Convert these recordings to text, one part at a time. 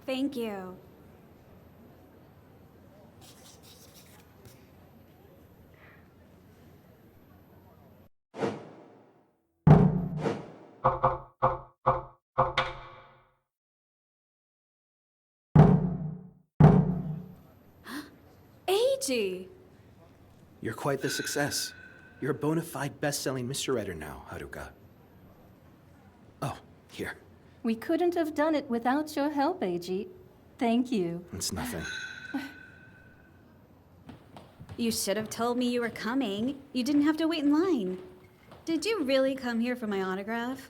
Thank you. AG! You're quite the success. You're a bona fide best-selling mystery writer now, Haruka. Oh, here. We couldn't have done it without your help, AG. Thank you. It's nothing. You should have told me you were coming. You didn't have to wait in line. Did you really come here for my autograph?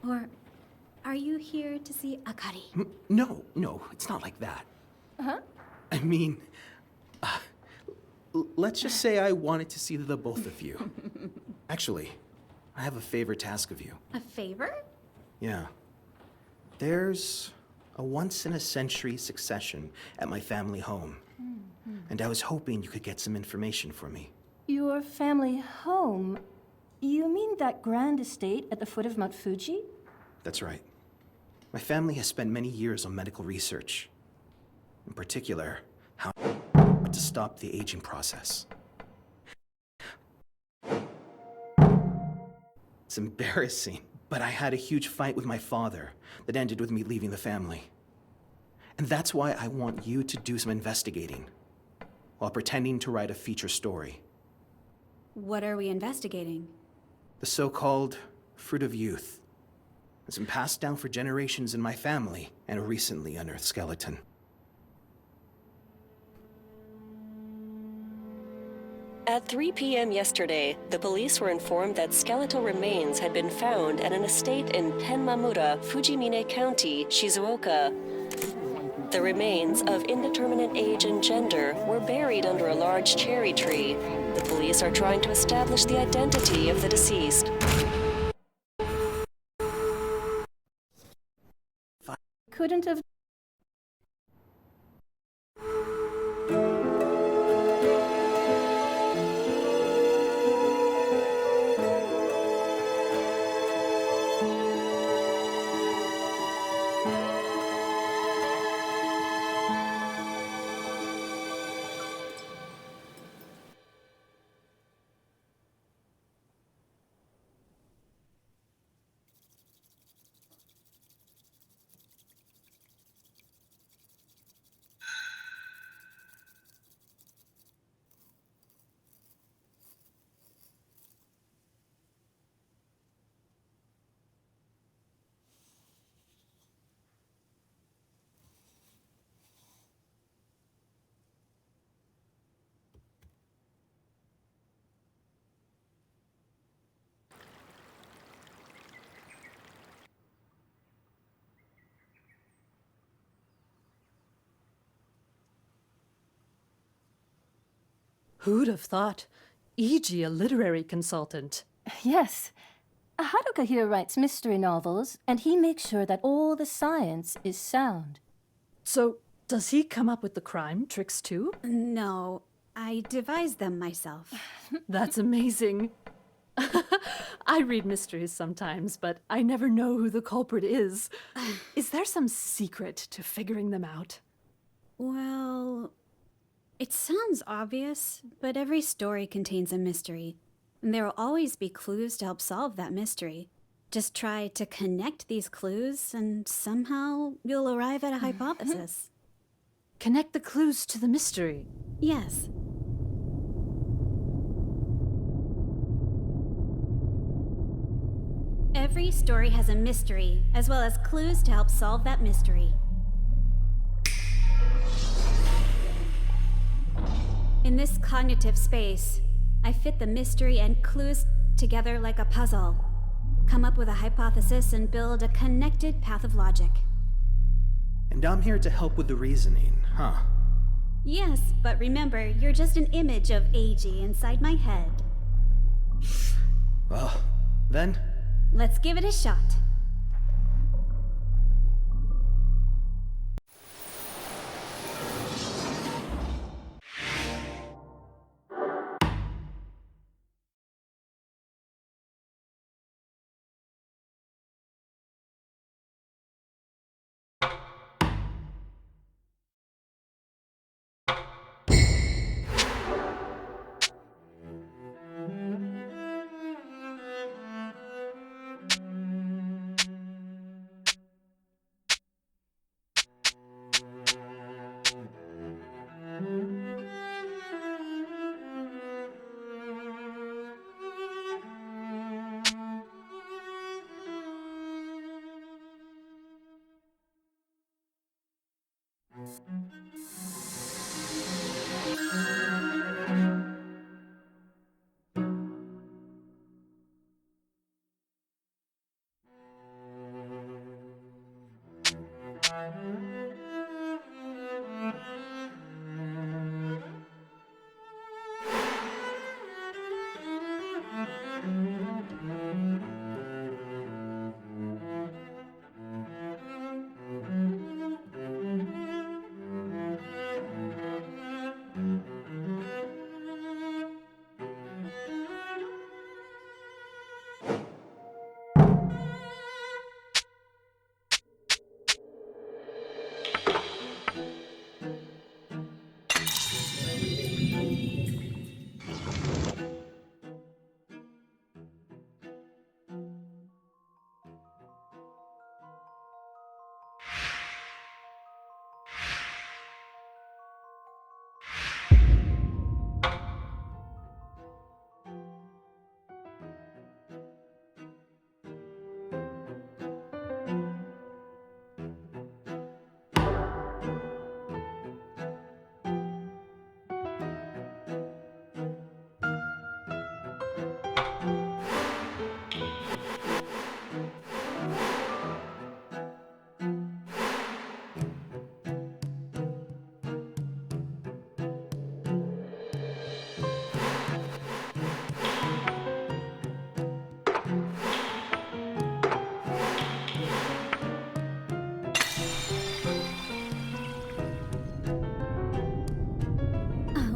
Or are you here to see Akari? No, it's not like that. Huh? I mean, let's just say I wanted to see the both of you. Actually, I have a favor to ask of you. A favor? Yeah. There's a once-in-a-century succession at my family home. And I was hoping you could get some information for me. Your family home? You mean that grand estate at the foot of Mount Fuji? That's right. My family has spent many years on medical research. In particular, how to stop the aging process. It's embarrassing, but I had a huge fight with my father that ended with me leaving the family. And that's why I want you to do some investigating, while pretending to write a feature story. What are we investigating? The so-called fruit of youth. It's been passed down for generations in my family and a recently unearthed skeleton. At 3 p.m. yesterday, the police were informed that skeletal remains had been found at an estate in Tenmamura, Fujimine County, Shizuoka. The remains, of indeterminate age and gender, were buried under a large cherry tree. The police are trying to establish the identity of the deceased. Couldn't have. Who'd have thought? E.g., a literary consultant. Yes. Haruka here writes mystery novels, and he makes sure that all the science is sound. So, does he come up with the crime tricks too? No, I devised them myself. That's amazing. I read mysteries sometimes, but I never know who the culprit is. Is there some secret to figuring them out? Well, it sounds obvious, but every story contains a mystery. And there will always be clues to help solve that mystery. Just try to connect these clues, and somehow you'll arrive at a hypothesis. Connect the clues to the mystery. Yes. Every story has a mystery, as well as clues to help solve that mystery. In this cognitive space, I fit the mystery and clues together like a puzzle. Come up with a hypothesis and build a connected path of logic. And I'm here to help with the reasoning, huh? Yes, but remember, you're just an image of AG inside my head. Well, then, Let's give it a shot.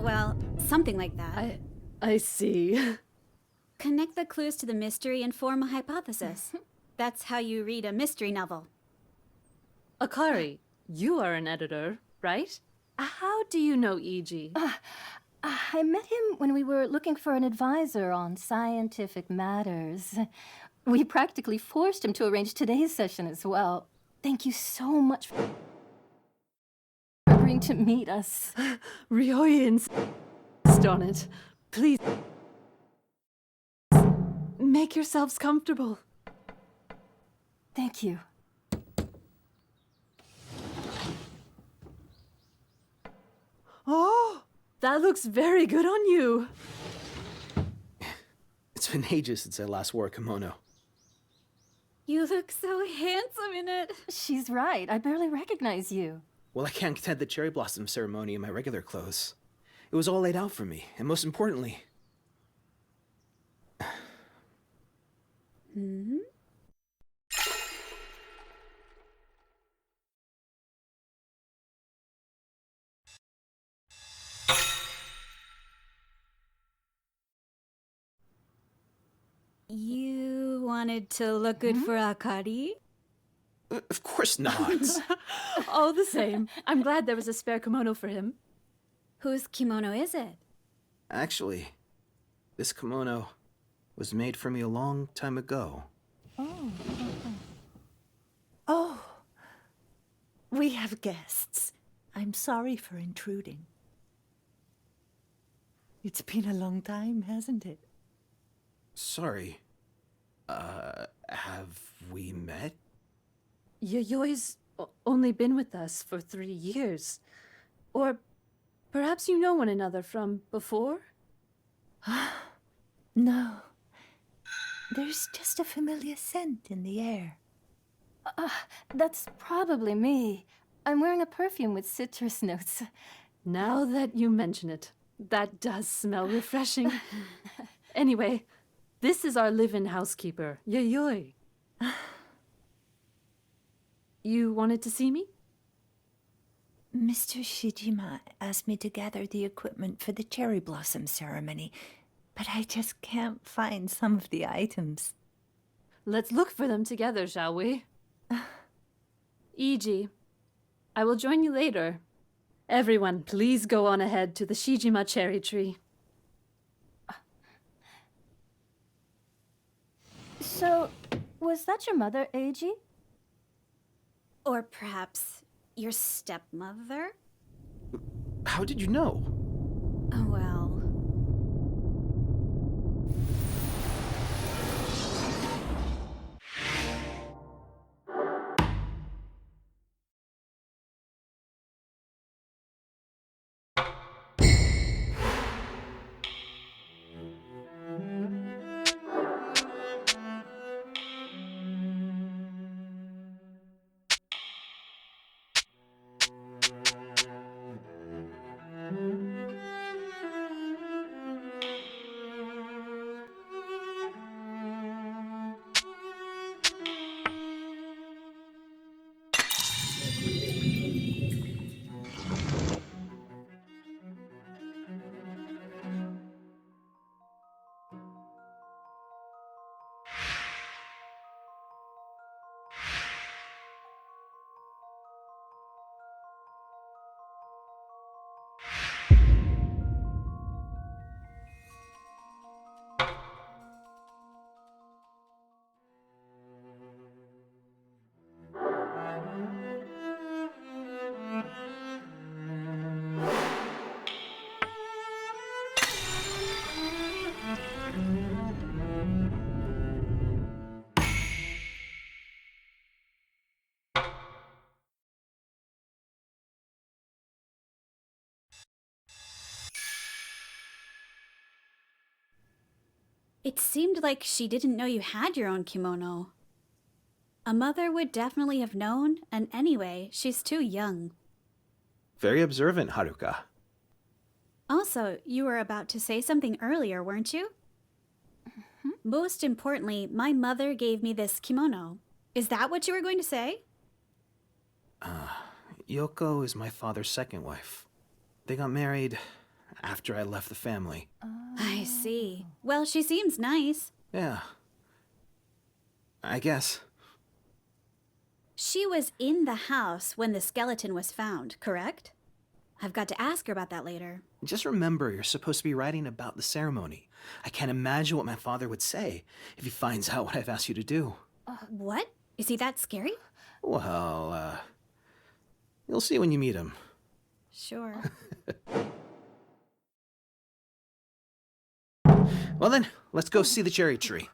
Well, something like that. I see. Connect the clues to the mystery and form a hypothesis. That's how you read a mystery novel. Akari, you are an editor, right? How do you know E.G.? I met him when we were looking for an advisor on scientific matters. We practically forced him to arrange today's session as well. Thank you so much for agreeing to meet us. Ryoi insist on it. Please, make yourselves comfortable. Thank you. Oh, that looks very good on you. It's been ages since I last wore a kimono. You look so handsome in it. She's right. I barely recognize you. Well, I can't attend the cherry blossom ceremony in my regular clothes. It was all laid out for me, and most importantly... You wanted to look good for Akari? Of course not. All the same, I'm glad there was a spare kimono for him. Whose kimono is it? Actually, this kimono was made for me a long time ago. Oh, we have guests. I'm sorry for intruding. It's been a long time, hasn't it? Sorry. Have we met? Yoyoi's only been with us for 3 years. Or perhaps you know one another from before? No. There's just a familiar scent in the air. That's probably me. I'm wearing a perfume with citrus notes. Now that you mention it, that does smell refreshing. Anyway, this is our live-in housekeeper, Yayoi. You wanted to see me? Mr. Shijima asked me to gather the equipment for the cherry blossom ceremony, but I just can't find some of the items. Let's look for them together, shall we? E.g., I will join you later. Everyone, please go on ahead to the Shijima cherry tree. So, was that your mother, Eiji? Or perhaps your stepmother? How did you know? Well, It seemed like she didn't know you had your own kimono. A mother would definitely have known, and anyway, she's too young. Very observant, Haruka. Also, you were about to say something earlier, weren't you? Most importantly, my mother gave me this kimono. Is that what you were going to say? Yoko is my father's second wife. They got married after I left the family. I see. Well, she seems nice. Yeah. I guess. She was in the house when the skeleton was found, correct? I've got to ask her about that later. Just remember, you're supposed to be writing about the ceremony. I can't imagine what my father would say if he finds out what I've asked you to do. What? Is he that scary? Well, you'll see when you meet him. Sure. Well then, let's go see the cherry tree.